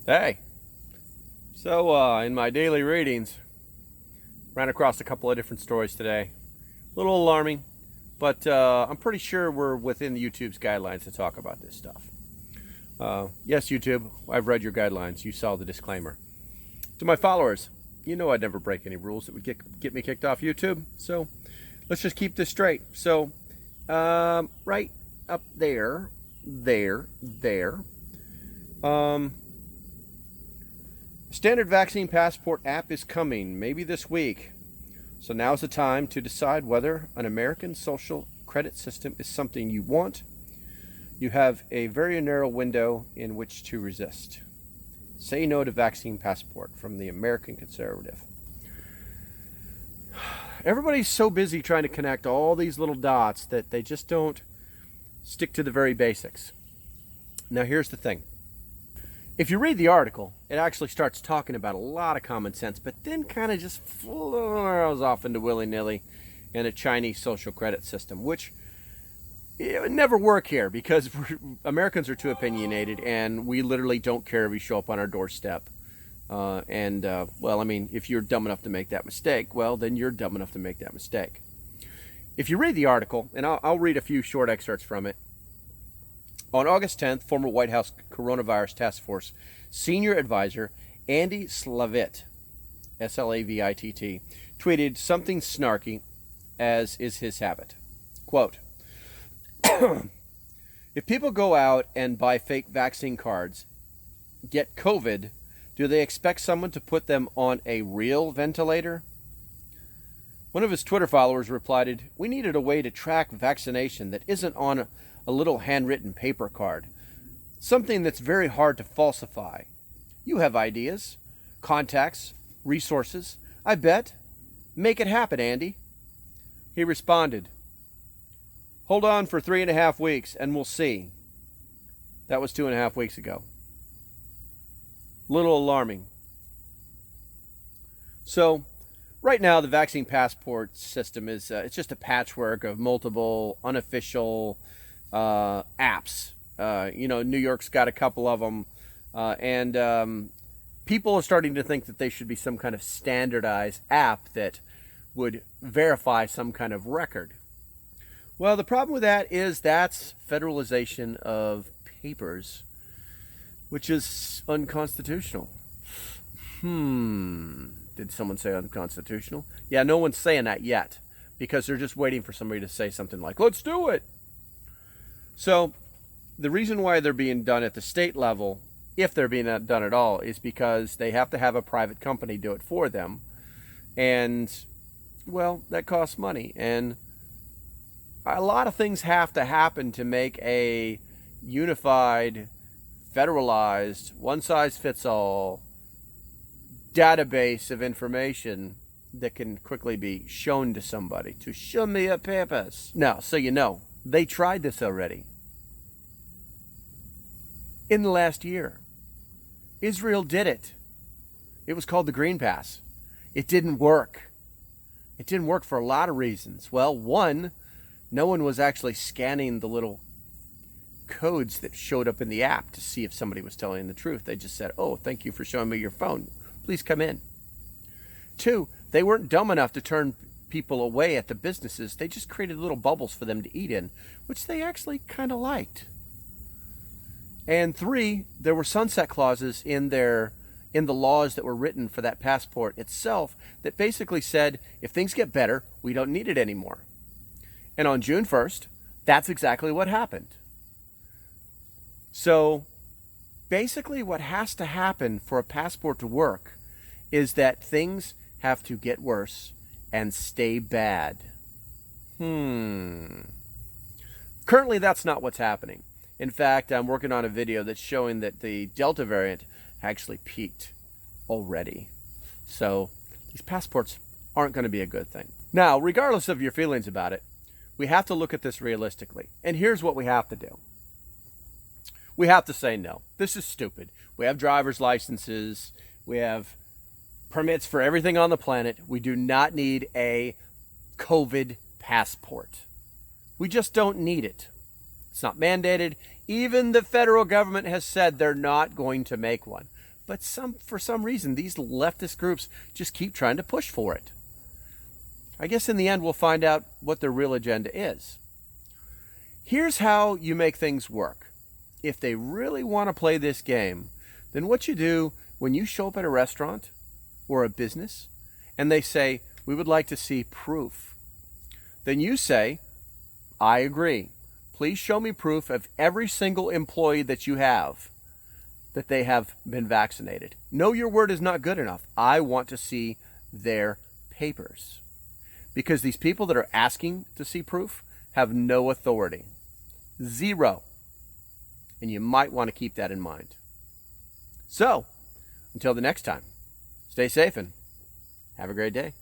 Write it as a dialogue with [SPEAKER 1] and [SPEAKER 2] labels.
[SPEAKER 1] Hey, so in my daily readings, ran across a couple of different stories today. A little alarming, but I'm pretty sure we're within the YouTube's guidelines to talk about this stuff. Yes, YouTube, I've read your guidelines. You saw the disclaimer. To my followers, you know I'd never break any rules that would get me kicked off YouTube. So let's just keep this straight. So right up there. Standard vaccine passport app is coming, maybe this week. So now's the time to decide whether an American social credit system is something you want. You have a very narrow window in which to resist. Say no to vaccine passport from the American conservative. Everybody's so busy trying to connect all these little dots that they just don't stick to the very basics. Now here's the thing. If you read the article, it actually starts talking about a lot of common sense, but then kind of just flows off into willy-nilly and a Chinese social credit system, which it would never work here because Americans are too opinionated and we literally don't care if you show up on our doorstep. Well, I mean, if you're dumb enough to make that mistake, well, then you're dumb enough to make that mistake. If you read the article, and I'll read a few short excerpts from it. On August 10th, former White House Coronavirus Task Force Senior Advisor Andy Slavitt, S-L-A-V-I-T-T, tweeted something snarky, as is his habit. Quote, if people go out and buy fake vaccine cards, get COVID, do they expect someone to put them on a real ventilator? One of his Twitter followers replied, we needed a way to track vaccination that isn't on a little handwritten paper card. Something that's very hard to falsify. You have ideas, contacts, resources. I bet. Make it happen, Andy. He responded, hold on for 3.5 weeks and we'll see. That was 2.5 weeks ago. Little alarming. So, right now the vaccine passport system is it's just a patchwork of multiple unofficial apps. New York's got a couple of them, and people are starting to think that they should be some kind of standardized app that would verify some kind of record. Well, the problem with that is that's federalization of papers, which is unconstitutional. Did someone say unconstitutional? Yeah, no one's saying that yet because they're just waiting for somebody to say something like, let's do it. So the reason why they're being done at the state level, if they're being done at all, is because they have to have a private company do it for them. And, well, that costs money. And a lot of things have to happen to make a unified, federalized, one-size-fits-all database of information that can quickly be shown to somebody. To show me your papers. Now, so you know, they tried this already. In the last year, Israel did it. It was called the Green Pass. It didn't work. It didn't work for a lot of reasons. Well, one, no one was actually scanning the little codes that showed up in the app to see if somebody was telling the truth. They just said, oh, thank you for showing me your phone. Please come in. Two, they weren't dumb enough to turn people away at the businesses. They just created little bubbles for them to eat in, which they actually kind of liked. And three, there were sunset clauses in the laws that were written for that passport itself that basically said, if things get better, we don't need it anymore. And on June 1st, that's exactly what happened. So basically what has to happen for a passport to work is that things have to get worse and stay bad. Currently, that's not what's happening. In fact, I'm working on a video that's showing that the Delta variant actually peaked already. So these passports aren't going to be a good thing. Now, regardless of your feelings about it, we have to look at this realistically. And here's what we have to do. We have to say no. This is stupid. We have driver's licenses. We have permits for everything on the planet. We do not need a COVID passport. We just don't need it. It's not mandated. Even the federal government has said they're not going to make one. But for some reason, these leftist groups just keep trying to push for it. I guess in the end, we'll find out what their real agenda is. Here's how you make things work. If they really want to play this game, then what you do when you show up at a restaurant or a business and they say, we would like to see proof, then you say, I agree. Please show me proof of every single employee that you have that they have been vaccinated. No, your word is not good enough. I want to see their papers. Because these people that are asking to see proof have no authority. Zero. And you might want to keep that in mind. So, until the next time, stay safe and have a great day.